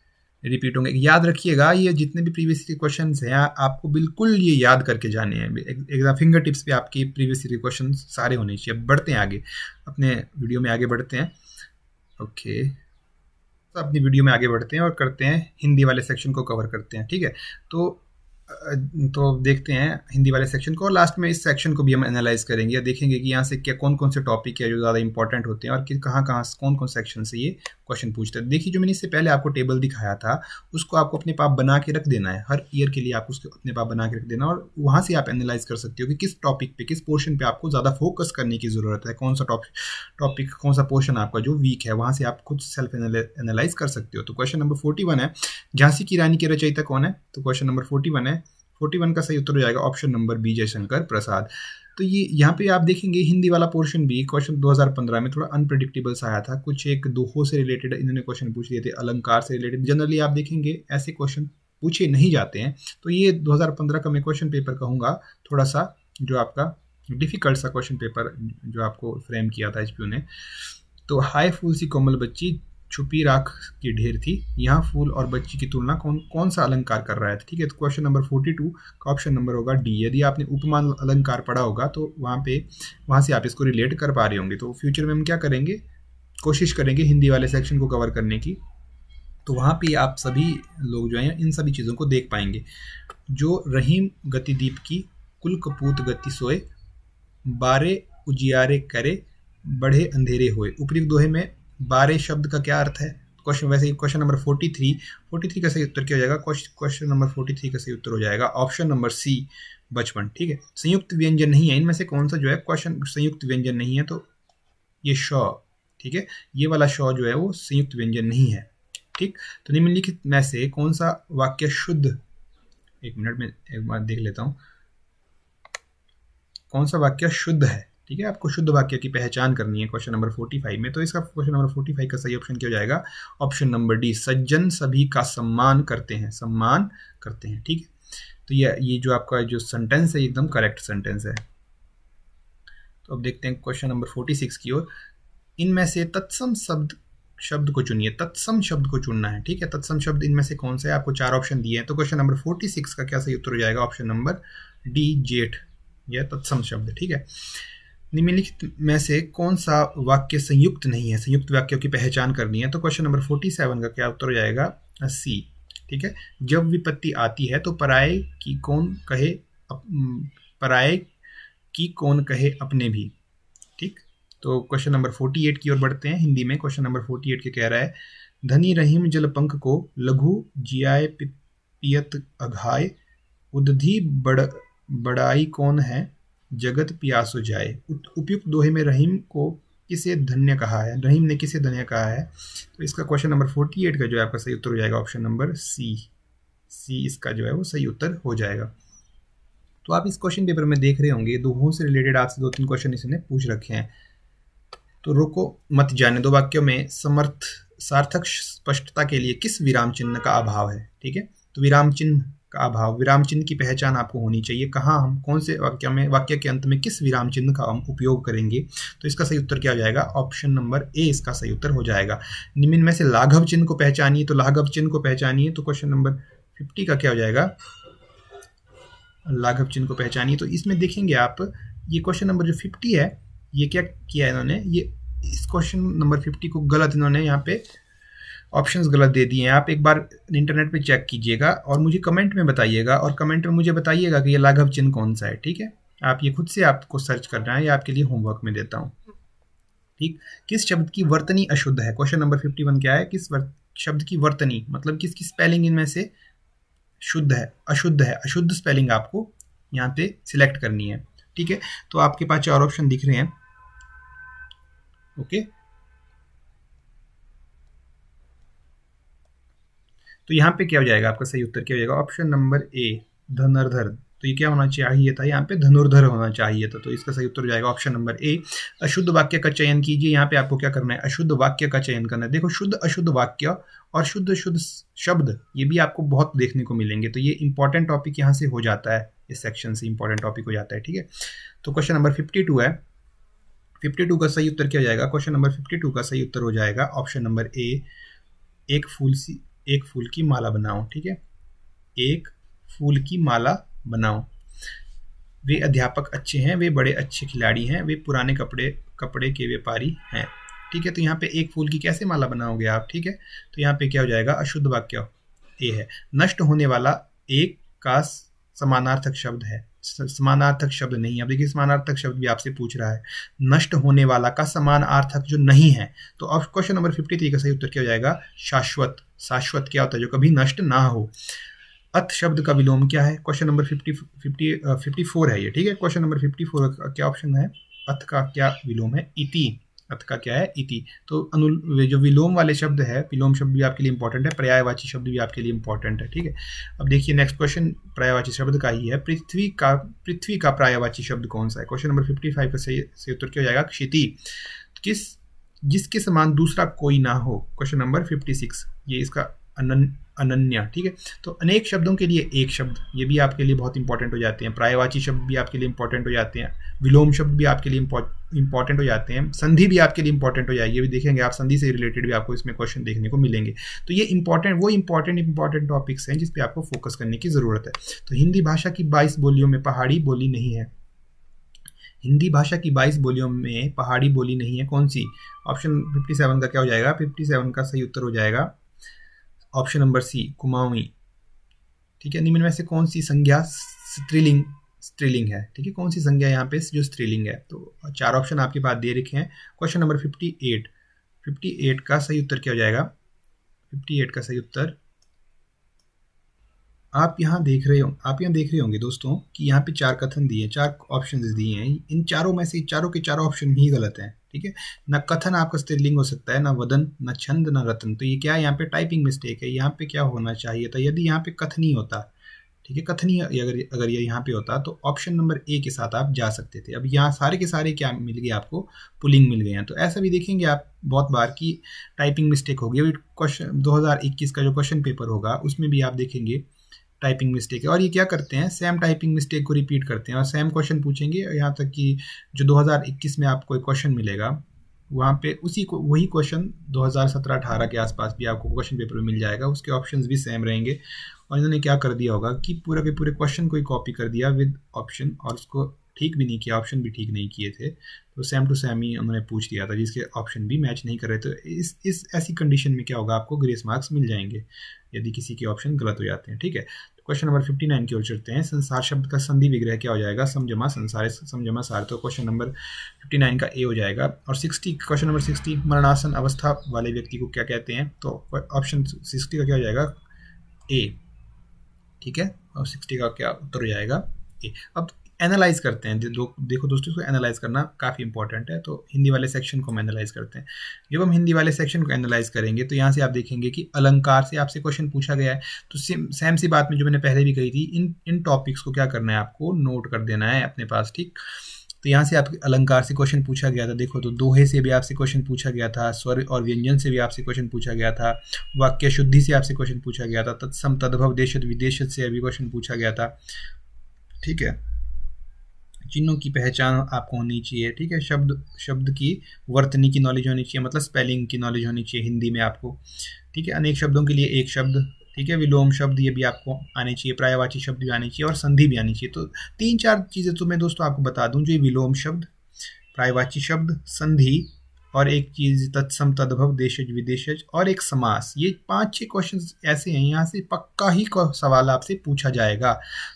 रिपीट होंगे। याद रखिएगा ये जितने भी प्रीवियस के क्वेश्चन हैं आपको बिल्कुल ये याद करके जाने हैं, एकदम फिंगर टिप्स पे आपकी प्रीवियस के क्वेश्चन सारे होने चाहिए। बढ़ते हैं आगे, अपने वीडियो में आगे बढ़ते हैं। ओके, तो अपनी वीडियो में आगे बढ़ते हैं और करते हैं हिंदी वाले सेक्शन को कवर करते हैं, ठीक है। तो देखते हैं हिंदी वाले सेक्शन को, और लास्ट में इस सेक्शन को भी हम एनालाइज करेंगे और देखेंगे कि यहाँ से क्या कौन कौन से टॉपिक है जो ज़्यादा इंपॉर्टेंट होते हैं और कि कहाँ कौन कौन सेक्शन से ये क्वेश्चन पूछते हैं। देखिए जो मैंने इससे पहले आपको टेबल दिखाया था उसको आपको अपने पास बना के रख देना है, हर ईयर के लिए आप उसको अपने पास बना के रख देना, और वहाँ से आप एनालाइज कर सकते हो कि किस टॉपिक पे, किस पोर्शन पे आपको ज़्यादा फोकस करने की ज़रूरत है, कौन सा टॉपिक कौन सा पोर्शन आपका जो वीक है, वहाँ से आप खुद सेल्फ एनालाइज कर सकते हो। तो क्वेश्चन नंबर 41 है, झांसी की रानी के रचयिता कौन है, तो क्वेश्चन नंबर 41 है, 41 का सही उत्तर हो जाएगा option number B, Jaishankar Prasad. तो ये यहाँ पे आप देखेंगे हिंदी वाला पोर्शन भी क्वेश्चन 2015 में थोड़ा अनप्रेडिक्टेबल सा आया था, कुछ एक दोहों से रिलेटेड इन्होंने क्वेश्चन पूछ लिए थे, अलंकार से रिलेटेड। जनरली आप देखेंगे ऐसे क्वेश्चन पूछे नहीं जाते हैं, तो ये 2015 का मैं क्वेश्चन पेपर कहूँगा थोड़ा सा जो आपका डिफिकल्ट सा क्वेश्चन पेपर जो आपको फ्रेम किया था एचपीयू ने। तो हाय फूल सी कोमल बच्ची छुपी राख की ढेर थी, यहाँ फूल और बच्ची की तुलना कौन सा अलंकार कर रहा है, ठीक है। तो क्वेश्चन नंबर 42 का ऑप्शन नंबर होगा डी। यदि आपने उपमान अलंकार पढ़ा होगा तो वहाँ से आप इसको रिलेट कर पा रहे होंगे। तो फ्यूचर में हम क्या करेंगे, कोशिश करेंगे हिंदी वाले सेक्शन को कवर करने की, तो वहाँ पे आप सभी लोग जो हैं इन सभी चीज़ों को देख पाएंगे। जो रहीम गतिदीप की कुल कपूत गति सोए, बारे उजियारे करे बढ़े अंधेरे होए। उपयुक्त दोहे में बारे शब्द का क्या अर्थ है? क्वेश्चन नंबर 43 का सही उत्तर क्या हो जाएगा? क्वेश्चन नंबर 43 का सही उत्तर हो जाएगा ऑप्शन नंबर सी, बचपन, ठीक है। संयुक्त व्यंजन नहीं है, इनमें से कौन सा जो है क्वेश्चन संयुक्त व्यंजन नहीं है? तो ये श, ठीक है, ये वाला श जो है वो संयुक्त व्यंजन नहीं है, ठीक। तो निम्नलिखित में से कौन सा वाक्य शुद्ध, एक मिनट में एक बार देख लेता हूं, कौन सा वाक्य शुद्ध है, ठीक है। आपको शुद्ध वाक्य की पहचान करनी है क्वेश्चन नंबर 45 में। तो इसका क्वेश्चन नंबर 45 का सही ऑप्शन क्या हो जाएगा? ऑप्शन नंबर डी, सज्जन सभी का सम्मान करते हैं, ठीक है। तो ये जो आपका जो सेंटेंस है एकदम करेक्ट सेंटेंस है। तो अब देखते हैं क्वेश्चन नंबर 46 की ओर। इनमें से तत्सम शब्द को चुनिए, तत्सम शब्द को चुनना है, ठीक है। तत्सम शब्द इनमें से कौन सा है? आपको 4 ऑप्शन दिए हैं। तो क्वेश्चन नंबर 46 का क्या सही उत्तर हो जाएगा? ऑप्शन नंबर डी, जेठ, यह तत्सम शब्द, ठीक है। निम्नलिखित में से कौन सा वाक्य संयुक्त नहीं है? संयुक्त वाक्यों की पहचान करनी है। तो क्वेश्चन नंबर 47 का क्या उत्तर हो जाएगा? सी, ठीक है। जब विपत्ति आती है तो पराये की कौन कहे अपने भी, ठीक। तो क्वेश्चन नंबर 48 की ओर बढ़ते हैं हिंदी में। क्वेश्चन नंबर 48 के कह रहा है, धनी रहीम जलपंख को लघु जियाए पियत अघाय, उदधि बड़ाई कौन है जगत पियासो जाए। उपयुक्त दोहे में रहीम को किसे धन्य कहा है? रहीम ने किसे धन्य कहा है? तो इसका क्वेश्चन नंबर 48 का जो है आपका सही उत्तर हो जाएगा ऑप्शन नंबर सी, इसका जो है वो सही उत्तर हो जाएगा। तो आप इस क्वेश्चन पेपर में देख रहे होंगे दोहों से रिलेटेड आपसे 2-3 क्वेश्चन इसने पूछ रखे हैं। तो रोको मत जाने दो वाक्यों में सार्थक स्पष्टता के लिए किस विराम चिन्ह का अभाव है, ठीक है। तो विराम चिन्ह का अभाव, विराम चिन्ह की पहचान आपको होनी चाहिए। कहाँ हम कौन से वाक्य के अंत में किस विराम चिन्ह का हम उपयोग करेंगे? तो इसका सही उत्तर क्या हो जाएगा? ऑप्शन नंबर ए इसका सही उत्तर हो जाएगा। निम्न में से लाघव चिन्ह को पहचानिए, तो लाघव चिन्ह को पहचानिए। तो क्वेश्चन नंबर 50 का क्या हो जाएगा? लाघव चिन्ह को पहचानिए। तो इसमें देखेंगे आप, ये क्वेश्चन नंबर जो 50 है, ये क्या किया है इन्होंने, ये इस क्वेश्चन नंबर 50 को गलत इन्होंने यहाँ पे ऑप्शंस गलत दे दिए हैं। आप एक बार इंटरनेट पे चेक कीजिएगा और मुझे कमेंट में बताइएगा, और कमेंट में मुझे बताइएगा कि ये लाघव चिन्ह कौन सा है, ठीक है। आप ये खुद से आपको सर्च करना है, या आपके लिए होमवर्क में देता हूँ, ठीक। किस शब्द की वर्तनी अशुद्ध है? क्वेश्चन नंबर 51 क्या है? किस शब्द की वर्तनी मतलब किसकी स्पेलिंग इनमें से शुद्ध है, अशुद्ध है? अशुद्ध स्पेलिंग आपको यहाँ पे सिलेक्ट करनी है, ठीक है। तो आपके पास 4 ऑप्शन दिख रहे हैं, ओके। तो यहाँ पे क्या हो जाएगा? आपका सही उत्तर क्या हो जाएगा? ऑप्शन नंबर ए, धनुर्धर। तो ये क्या होना चाहिए था? यहाँ पे धनुर्धर होना चाहिए था। तो इसका सही उत्तर हो जाएगा ऑप्शन नंबर ए। अशुद्ध वाक्य का चयन कीजिए। यहाँ पे आपको क्या करना है? अशुद्ध वाक्य का चयन करना है। देखो, शुद्ध अशुद्ध वाक्य और शुद्ध शुद्ध शब्द, ये भी आपको बहुत देखने को मिलेंगे। तो ये इंपॉर्टेंट टॉपिक यहाँ से हो जाता है, इस सेक्शन से इंपॉर्टेंट टॉपिक हो जाता है, ठीक है। तो क्वेश्चन नंबर 52 है, 52 का सही उत्तर क्या हो जाएगा? क्वेश्चन नंबर 52 का सही उत्तर हो जाएगा ऑप्शन नंबर ए, एक फूल की माला बनाओ, ठीक है। एक फूल की माला बनाओ। वे अध्यापक अच्छे हैं, वे बड़े अच्छे खिलाड़ी हैं, वे पुराने कपड़े के व्यापारी हैं, ठीक है। तो यहाँ पे एक फूल की कैसे माला बनाओगे आप, ठीक है। तो यहाँ पे क्या हो जाएगा? अशुद्ध वाक्य ए है। नष्ट होने वाला एक का समानार्थक शब्द है, समानार्थक शब्द नहीं है। अब देखिए, समानार्थक शब्द भी आपसे पूछ रहा है, नष्ट होने वाला का समानार्थक जो नहीं है। तो अब क्वेश्चन नंबर 53 का सही उत्तर क्या हो जाएगा? शाश्वत। शाश्वत क्या होता है? जो कभी नष्ट ना हो। अथ शब्द का विलोम क्या है? क्वेश्चन नंबर 54 है ये, ठीक है। क्वेश्चन नंबर 54 का क्या ऑप्शन है? अथ का क्या विलोम है? इति। अथ का क्या है? इति। तो जो विलोम वाले शब्द है, विलोम शब्द भी आपके लिए इंपॉर्टेंट है, पर्यायवाची शब्द भी आपके लिए इंपॉर्टेंट है, ठीक है। अब देखिए नेक्स्ट क्वेश्चन पर्यायवाची शब्द का ही है। पृथ्वी का पर्यायवाची शब्द कौन सा है? क्वेश्चन नंबर 55 का सही उत्तर क्या हो जाएगा? क्षिति। जिसके समान दूसरा कोई ना हो। क्वेश्चन नंबर 56, ये इसका अनन्य, ठीक है। तो अनेक शब्दों के लिए एक शब्द, ये भी आपके लिए बहुत इंपॉर्टेंट हो जाते हैं। पर्यायवाची शब्द भी आपके लिए इंपॉर्टेंट हो जाते हैं। विलोम शब्द भी आपके लिए इंपॉर्टेंट हो जाते हैं। संधि भी आपके लिए इंपॉर्टेंट हो जाएगी, ये भी देखेंगे आप, संधि से रिलेटेड भी आपको इसमें क्वेश्चन देखने को मिलेंगे। तो ये इंपॉर्टेंट टॉपिक्स हैं जिस पे आपको फोकस करने की ज़रूरत है। तो हिंदी भाषा की 22 बोलियों में पहाड़ी बोली नहीं है। हिंदी भाषा की 22 बोलियों में पहाड़ी बोली नहीं है, कौन सी? ऑप्शन 57 का क्या हो जाएगा? 57 का सही उत्तर हो जाएगा ऑप्शन नंबर सी, कुमाऊनी। ठीक है, निम्न में से कौन सी संज्ञा स्त्रीलिंग है? ठीक है, कौन सी संज्ञा यहाँ पे जो स्त्रीलिंग है? तो 4 ऑप्शन आपके पास दे रखे हैं। क्वेश्चन नंबर 58 का सही उत्तर क्या हो जाएगा? 58 का सही उत्तर आप यहाँ देख रहे होंगे दोस्तों कि यहाँ पे 4 कथन दिए, 4 ऑप्शंस दिए हैं। इन चारों में से चारों के चारों ऑप्शन ही गलत हैं। ठीक है, ना कथन आपका स्त्रीलिंग हो सकता है, ना वदन, ना छंद, ना रतन। तो ये क्या है? यहाँ पे टाइपिंग मिस्टेक है। यहाँ पे क्या होना चाहिए था? यदि यहाँ पे कथनी होता, ठीक है, कथनी अगर ये यहाँ पे होता तो ऑप्शन नंबर ए के साथ आप जा सकते थे। अब यहाँ सारे के सारे क्या मिल गए आपको? पुलिंग मिल गए हैं। तो ऐसा भी देखेंगे आप बहुत बार कि टाइपिंग मिस्टेक होगी। अभी क्वेश्चन 2021 का जो क्वेश्चन पेपर होगा उसमें भी आप देखेंगे टाइपिंग मिस्टेक है। और ये क्या करते हैं? सेम टाइपिंग मिस्टेक को रिपीट करते हैं और सेम क्वेश्चन पूछेंगे। यहाँ तक कि जो 2021 में आपको एक क्वेश्चन मिलेगा वहाँ पे वही क्वेश्चन 2017-18 के आसपास भी आपको क्वेश्चन पेपर में मिल जाएगा। उसके ऑप्शंस भी सेम रहेंगे। और इन्होंने क्या कर दिया होगा कि पूरा के पूरे क्वेश्चन को ही कॉपी कर दिया विद ऑप्शन, और उसको ठीक भी नहीं किया, ऑप्शन भी ठीक नहीं किए थे। तो सेम टू सेम ही उन्होंने पूछ दिया था जिसके ऑप्शन भी मैच नहीं कर रहे। तो इस ऐसी कंडीशन में क्या होगा? आपको ग्रेस मार्क्स मिल जाएंगे यदि किसी के ऑप्शन गलत हो जाते हैं। ठीक है, तो क्वेश्चन नंबर 59 की ओर चलते हैं। संसार शब्द का संधि विग्रह क्या हो जाएगा? समजमा संसार, समजमा सार। तो क्वेश्चन नंबर 59 का ए हो जाएगा। और 60, क्वेश्चन नंबर 60, मरणासन अवस्था वाले व्यक्ति को क्या कहते हैं? तो ऑप्शन 60 का क्या हो जाएगा? ए। ठीक है, और 60 का क्या उत्तर हो जाएगा? ए। अब एनालाइज करते हैं। देखो दोस्तों, इसको एनालाइज करना काफ़ी इंपॉर्टेंट है। तो हिंदी वाले सेक्शन को हम एनालाइज करते हैं। जब हम हिंदी वाले सेक्शन को एनालाइज करेंगे तो यहाँ से आप देखेंगे कि अलंकार से आपसे क्वेश्चन पूछा गया है। तो सेम सी बात में जो मैंने पहले भी कही थी, इन टॉपिक्स को क्या करना है? आपको नोट कर देना है अपने पास। ठीक, तो यहाँ से आपके अलंकार से क्वेश्चन पूछा गया था। देखो, तो दोहे से भी आपसे क्वेश्चन पूछा गया था, स्वर और व्यंजन से भी आपसे क्वेश्चन पूछा गया था, वाक्य शुद्धि से आपसे क्वेश्चन पूछा गया था, तत्सम तद्भव देशत विदेशत से भी क्वेश्चन पूछा गया था। ठीक है, चिन्हों की पहचान आपको होनी चाहिए। ठीक है, शब्द की वर्तनी की नॉलेज होनी चाहिए, मतलब स्पेलिंग की नॉलेज होनी चाहिए हिंदी में आपको। ठीक है, अनेक शब्दों के लिए एक शब्द। ठीक है, विलोम शब्द ये भी आपको आने चाहिए, पर्यायवाची शब्द भी आने चाहिए और संधि भी आनी चाहिए। तो 3-4 चीज़ें तो मैं दोस्तों आपको बता दूं, जो विलोम शब्द, पर्यायवाची शब्द, संधि और एक चीज़ तत्सम तद्भव देशज विदेशज और एक समास। ये 5-6 क्वेश्चंस ऐसे हैं, यहाँ से पक्का ही सवाल आपसे पूछा जाएगा।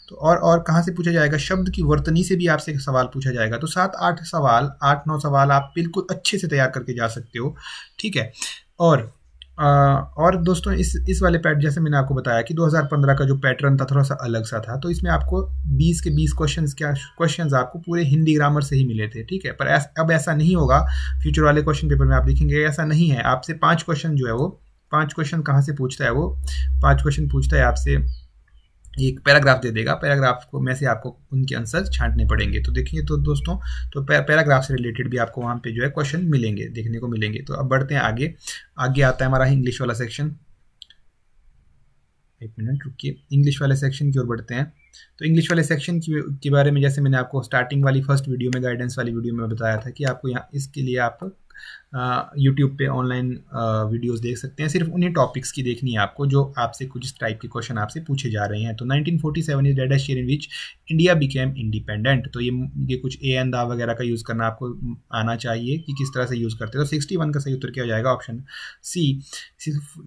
तो और कहाँ से पूछा जाएगा? शब्द की वर्तनी से भी आपसे सवाल पूछा जाएगा। तो 7-8 सवाल, 8-9 सवाल आप बिल्कुल अच्छे से तैयार करके जा सकते हो। ठीक है, और दोस्तों इस वाले पैटर्न, जैसे मैंने आपको बताया कि 2015 का जो पैटर्न था थोड़ा सा अलग सा था। तो इसमें आपको 20 के 20 क्वेश्चंस आपको पूरे हिंदी ग्रामर से ही मिले थे। ठीक है, पर अब ऐसा नहीं होगा। फ्यूचर वाले क्वेश्चन पेपर में आप देखेंगे ऐसा नहीं है। आपसे 5 क्वेश्चन जो है वो 5 क्वेश्चन कहाँ से पूछता है? वो 5 क्वेश्चन पूछता है आपसे, एक पैराग्राफ दे देगा। पैराग्राफ को में से आपको उनके आंसर छांटने पड़ेंगे। तो देखिए तो दोस्तों, तो पैराग्राफ से रिलेटेड भी आपको वहाँ पे जो है क्वेश्चन मिलेंगे, देखने को मिलेंगे। तो अब बढ़ते हैं आगे। आगे आता है हमारा इंग्लिश वाला सेक्शन। एक मिनट रुकिए, इंग्लिश वाले सेक्शन की ओर बढ़ते हैं। तो इंग्लिश वाले सेक्शन के बारे में जैसे मैंने आपको स्टार्टिंग वाली फर्स्ट वीडियो में, गाइडेंस वाली वीडियो में बताया था कि आपको यहाँ इसके लिए आप यूट्यूब पे ऑनलाइन वीडियोस देख सकते हैं। सिर्फ उन्हीं टॉपिक्स की देखनी है आपको जो आपसे कुछ इस टाइप के क्वेश्चन आपसे पूछे जा रहे हैं। तो 1947 is deadest year in which India became independent. तो ये कुछ ए एंड दा वगैरह का यूज़ करना आपको आना चाहिए कि किस तरह से यूज़ करते हैं। तो 61 का सही उत्तर क्या हो जाएगा? Option C,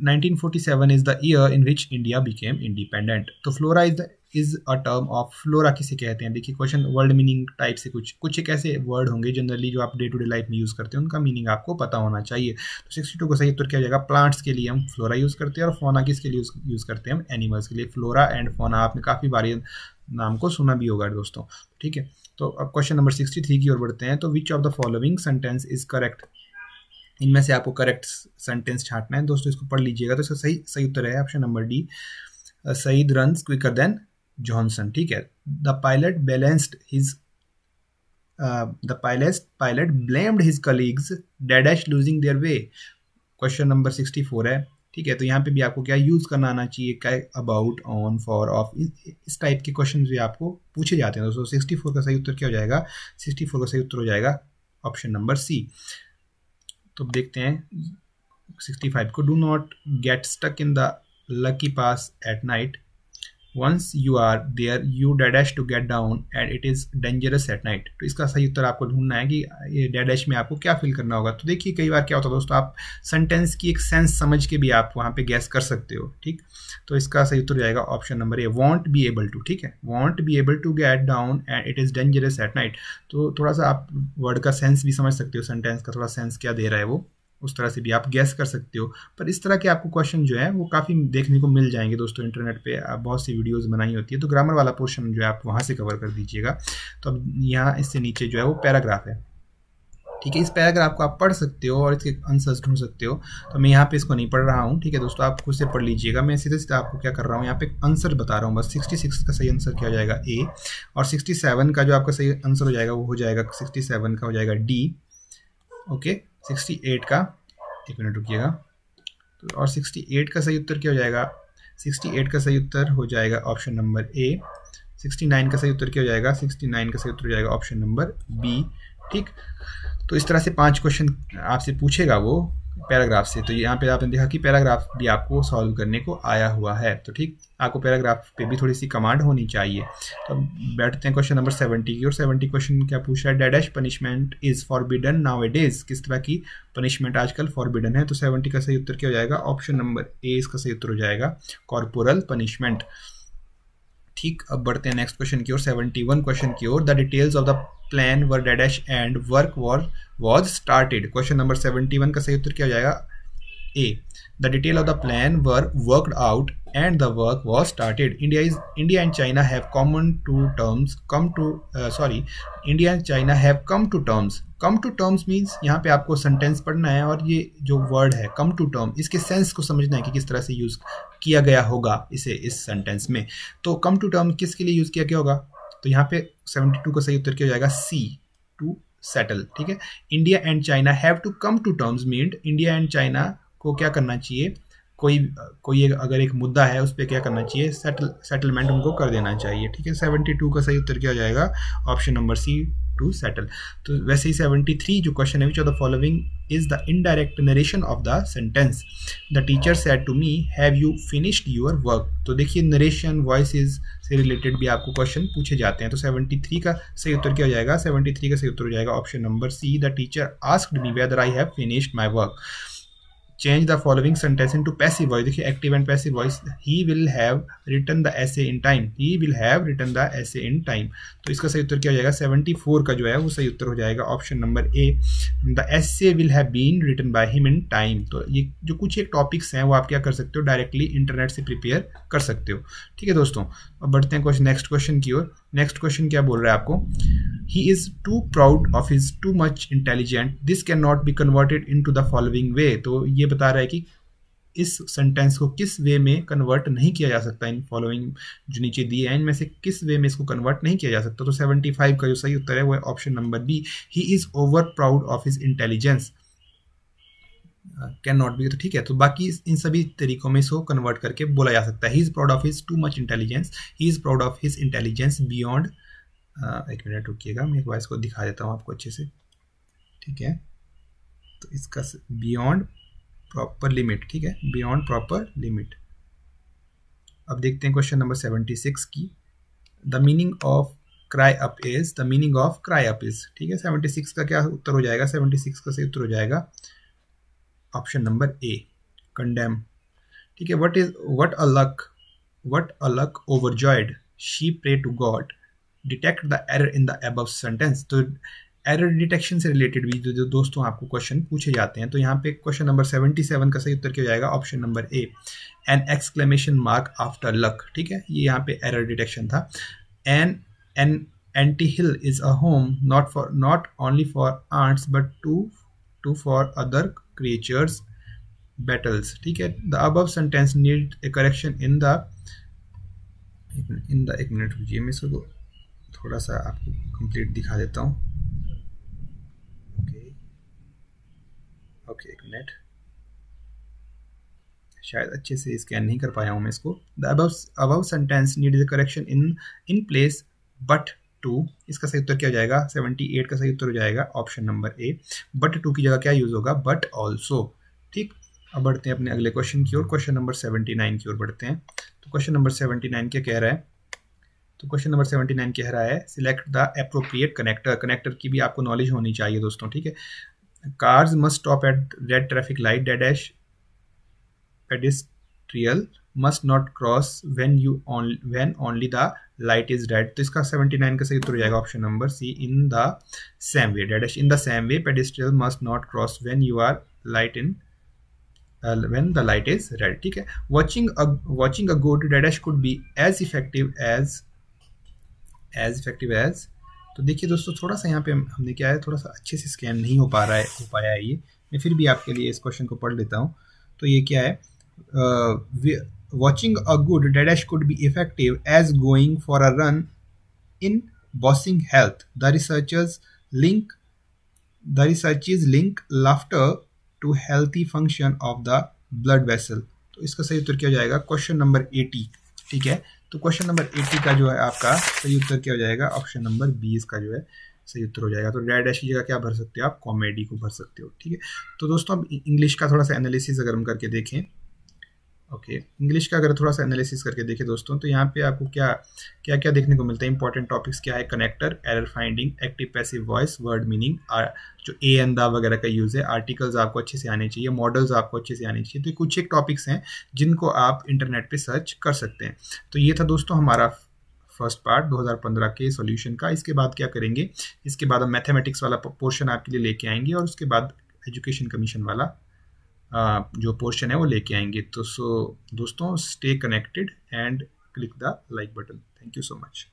1947 is the year in which India became independent. तो flora is a term of, flora किसे कहते हैं? देखिए क्वेश्चन वर्ड मीनिंग टाइप से कुछ एक ऐसे वर्ड होंगे जनरली जो आप डे टू डे लाइफ में यूज़ करते हैं, उनका मीनिंग आपको पता होना चाहिए। तो 62 का सही उत्तर क्या हो जाएगा? प्लांट्स के लिए हम फ्लोरा यूज़ करते हैं और फोना किसके लिए यूज़ करते हैं? हम एनिमल्स के लिए। फ्लोरा एंड फोना आपने काफ़ी बार नाम को सुना भी होगा दोस्तों। ठीक है, तो अब क्वेश्चन नंबर 63 की ओर बढ़ते हैं। तो which of the following sentence is correct? इनमें से आपको करेक्ट सेंटेंस छांटना है दोस्तों, इसको पढ़ लीजिएगा। तो इसका सही उत्तर है option number D, Saeed runs quicker than Johnson. ठीक है, the pilot blamed his colleagues dash losing their way। Question number 64 है। ठीक है। तो यहाँ पे भी आपको क्या यूज़ करना आना चाहिए, क्या अबाउट, ऑन, फॉर, ऑफ, इस टाइप के क्वेश्चन भी आपको पूछे जाते हैं दोस्तों। 64 का सही उत्तर क्या हो जाएगा? 64 का सही उत्तर हो जाएगा ऑप्शन नंबर सी। तो देखते हैं 65 को, do not get stuck in the lucky pass at night, once you are there you dash to get down and it is dangerous at night। तो इसका सही उत्तर आपको ढूंढना है कि ये डैश में आपको क्या फील करना होगा। तो देखिए कई बार क्या होता है दोस्तों, आप सेंटेंस की एक सेंस समझ के भी आप वहाँ पे गैस कर सकते हो, ठीक। तो इसका सही उत्तर जाएगा option number A, won't be able to, ठीक है, won't be able to get down and it is dangerous at night. तो थोड़ा सा आप वर्ड का सेंस भी समझ सकते हो, सेंटेंस का थोड़ा सेंस क्या दे रहा है वो, उस तरह से भी आप गैस कर सकते हो। पर इस तरह के आपको क्वेश्चन जो है वो काफ़ी देखने को मिल जाएंगे दोस्तों, इंटरनेट पे आप बहुत सी वीडियोस बनाई होती है। तो ग्रामर वाला पोर्शन जो है आप वहाँ से कवर कर दीजिएगा। तो अब यहाँ इससे नीचे जो है वो पैराग्राफ है, ठीक है। इस पैराग्राफ को आप पढ़ सकते हो और इसके आंसर्स ढूंढ सकते हो। तो मैं यहाँ पे इसको नहीं पढ़ रहा हूँ, ठीक है दोस्तों, आप खुद से पढ़ लीजिएगा। मैं सीधे सीधे आपको क्या कर रहा हूँ, यहाँ पे आंसर बता रहा हूँ बस। 66 का सही आंसर क्या हो जाएगा? ए। और 67 का जो आपका सही आंसर हो जाएगा वो हो जाएगा 67 का हो जाएगा डी। ओके, 68 का, एक मिनट रुकिएगा, तो और 68 का सही उत्तर क्या हो जाएगा? 68 का सही उत्तर हो जाएगा ऑप्शन नंबर ए। 69 का सही उत्तर क्या हो जाएगा? 69 का सही उत्तर हो जाएगा ऑप्शन नंबर बी, ठीक। तो इस तरह से 5 क्वेश्चन आपसे पूछेगा वो पैराग्राफ से। तो यहाँ पे आपने देखा कि पैराग्राफ भी आपको सॉल्व करने को आया हुआ है। तो ठीक, आपको पैराग्राफ पे भी थोड़ी सी कमांड होनी चाहिए। तो बैठते हैं क्वेश्चन नंबर 70 की। और 70 क्वेश्चन क्या पूछ रहा है? Dash punishment is forbidden now A days. किस तरह की पनिशमेंट आजकल फॉरबिडन है? तो 70 का सही उत्तर क्या हो जाएगा? ऑप्शन नंबर ए इसका सही उत्तर हो जाएगा, कॉर्पोरल पनिशमेंट, ठीक। अब बढ़ते हैं नेक्स्ट क्वेश्चन की ओर, 71 क्वेश्चन की ओर। The details of the plan were dash and work was started. Question number 71 का सही उत्तर क्या हो जाएगा? A. The detail of the plan were worked out and the work was started. India and China have common to terms come to India and China have come to terms. Come to terms means यहाँ पे आपको sentence पढ़ना है और ये जो word है come to term, इसके सेंस को समझना है कि किस तरह से यूज़ किया गया होगा इसे इस सेंटेंस में। तो कम टू टर्म किसके लिए यूज़ किया गया होगा? तो यहाँ पे 72 का सही उत्तर क्या हो जाएगा? सी, टू सेटल, ठीक है। India and China have to come to terms mean India and China को क्या करना चाहिए, कोई अगर एक मुद्दा है उस पर क्या करना चाहिए, सेटलमेंट उनको कर देना चाहिए, ठीक है। 72 का सही उत्तर क्या हो जाएगा? Option number C, to settle. तो वैसे ही 73 जो क्वेश्चन है, which of the following is the indirect narration of the sentence? The teacher said to me have you finished your work. तो देखिए नरेशन, वॉइसेस से रिलेटेड भी आपको क्वेश्चन पूछे जाते हैं। तो 73 का सही उत्तर क्या हो जाएगा? 73 का सही उत्तर हो जाएगा option number C, the teacher asked me whether I have finished my work. Change the following sentence into passive voice. देखिए active and passive voice, he will have written the essay in time, he will have written the essay in time. तो इसका सही उत्तर क्या हो जाएगा? 74 का जो है वो सही उत्तर हो जाएगा option number A, the essay will have been written by him in time. तो ये जो कुछ एक टॉपिक्स हैं वो आप क्या कर सकते हो, डायरेक्टली इंटरनेट से प्रिपेयर कर सकते हो, ठीक है दोस्तों। अब बढ़ते हैं नेक्स्ट क्वेश्चन की ओर। नेक्स्ट क्वेश्चन क्या बोल रहा है आपको? He is too proud of his too much intelligent, this can not be converted into the following way. तो ये बता रहा है कि इस सेंटेंस को किस वे में कन्वर्ट नहीं किया जा सकता, इन फॉलोइंग जो नीचे दिए हैं इनमें से किस वे में इसको कन्वर्ट नहीं किया जा सकता। तो 75 का जो सही उत्तर है वो है option number B, he is over proud of his intelligence, can not be. तो ठीक है, तो बाकी इन सभी तरीकों में इसको कन्वर्ट करके बोला जा सकता है। He is proud of his too much intelligence, he is proud of his intelligence beyond, एक मिनट रुकिएगा, मैं एक बार इसको दिखा देता हूँ आपको अच्छे से, ठीक है। तो इसका बियॉन्ड प्रॉपर लिमिट, ठीक है, बियॉन्ड प्रॉपर लिमिट। अब देखते हैं क्वेश्चन नंबर 76 की। The meaning of cry up is, the meaning of cry up is, ठीक है। 76 का क्या उत्तर हो जाएगा? 76 का सही उत्तर हो जाएगा ऑप्शन नंबर ए, कंडेम, ठीक है। What a luck overjoyed she pray to God, detect the error in the above sentence. तो एरर डिटेक्शन से रिलेटेड भी जो दोस्तों आपको क्वेश्चन पूछे जाते हैं। तो यहाँ पे क्वेश्चन नंबर 77 का सही उत्तर क्या हो जाएगा? Option number A, an exclamation mark after luck, ठीक है। ये यहाँ पे एरर डिटेक्शन था। An ant hill is a home not only for ants but to for other creatures battles, ठीक है। The above sentence need a correction in the एक minute रुकिए, मैं इसको थोड़ा सा आपको कंप्लीट दिखा देता हूँ। ओके एक मिनट, शायद अच्छे से स्कैन नहीं कर पाया हूँ मैं इसको। The above sentence needs a correction in place but to, इसका सही उत्तर क्या हो जाएगा? 78 का सही उत्तर हो जाएगा option number A, but to की जगह क्या यूज होगा? But also. ठीक, अब बढ़ते हैं अपने अगले क्वेश्चन की ओर, क्वेश्चन नंबर 79 की ओर बढ़ते हैं। तो क्वेश्चन नंबर 79 क्या कह रहा है? तो क्वेश्चन नंबर 79 कह रहा है select the appropriate connector. Connector की भी आपको नॉलेज होनी चाहिए दोस्तों, ठीक है। Cars must stop at red traffic light, dash pedestrian must not cross when only the light is red। तो इसका 79 का सही उत्तर हो जाएगा option number C, in the same way, dash in the same way pedestrian must not cross when you are light in when the light is red। ठीक है, watching a good dash could be as effective as तो देखिए दोस्तों, थोड़ा सा यहाँ पे हमने क्या है, थोड़ा सा अच्छे से स्कैन नहीं हो पाया है ये, मैं फिर भी आपके लिए इस क्वेश्चन को पढ़ लेता हूँ। तो ये क्या है? watching a good dash could be effective as going for a run in boosting health। The researchers link laughter to healthy function of the blood vessel। तो इसका सही उत्तर क्या हो जाएगा? Question number 80। ठीक है, तो क्वेश्चन नंबर 80 का जो है आपका सही उत्तर क्या हो जाएगा? ऑप्शन नंबर 20 का जो है सही उत्तर हो जाएगा। तो डैश की जगह क्या भर सकते हो आप? कॉमेडी को भर सकते हो। ठीक है, तो दोस्तों अब इंग्लिश का थोड़ा सा एनालिसिस अगर हम करके देखें, ओके, इंग्लिश का अगर थोड़ा सा एनालिसिस करके देखें दोस्तों, तो यहाँ पे आपको क्या क्या देखने को मिलता है? इंपॉर्टेंट टॉपिक्स क्या है? Connector, error finding, active passive voice, word meaning, जो ए एंड द वगैरह का यूज़ है, आर्टिकल्स आपको अच्छे से आने चाहिए, मॉडल्स आपको अच्छे से आने चाहिए। तो कुछ एक टॉपिक्स हैं जिनको आप इंटरनेट पे सर्च कर सकते हैं। तो ये था दोस्तों हमारा फर्स्ट पार्ट 2015 के सॉल्यूशन का। इसके बाद क्या करेंगे? इसके बाद हम मैथमेटिक्स वाला पोर्शन आपके लिए लेके आएंगे और उसके बाद एजुकेशन कमीशन वाला जो पोर्शन है वो लेके आएंगे। तो दोस्तों, stay connected and click the like button. Thank you so much.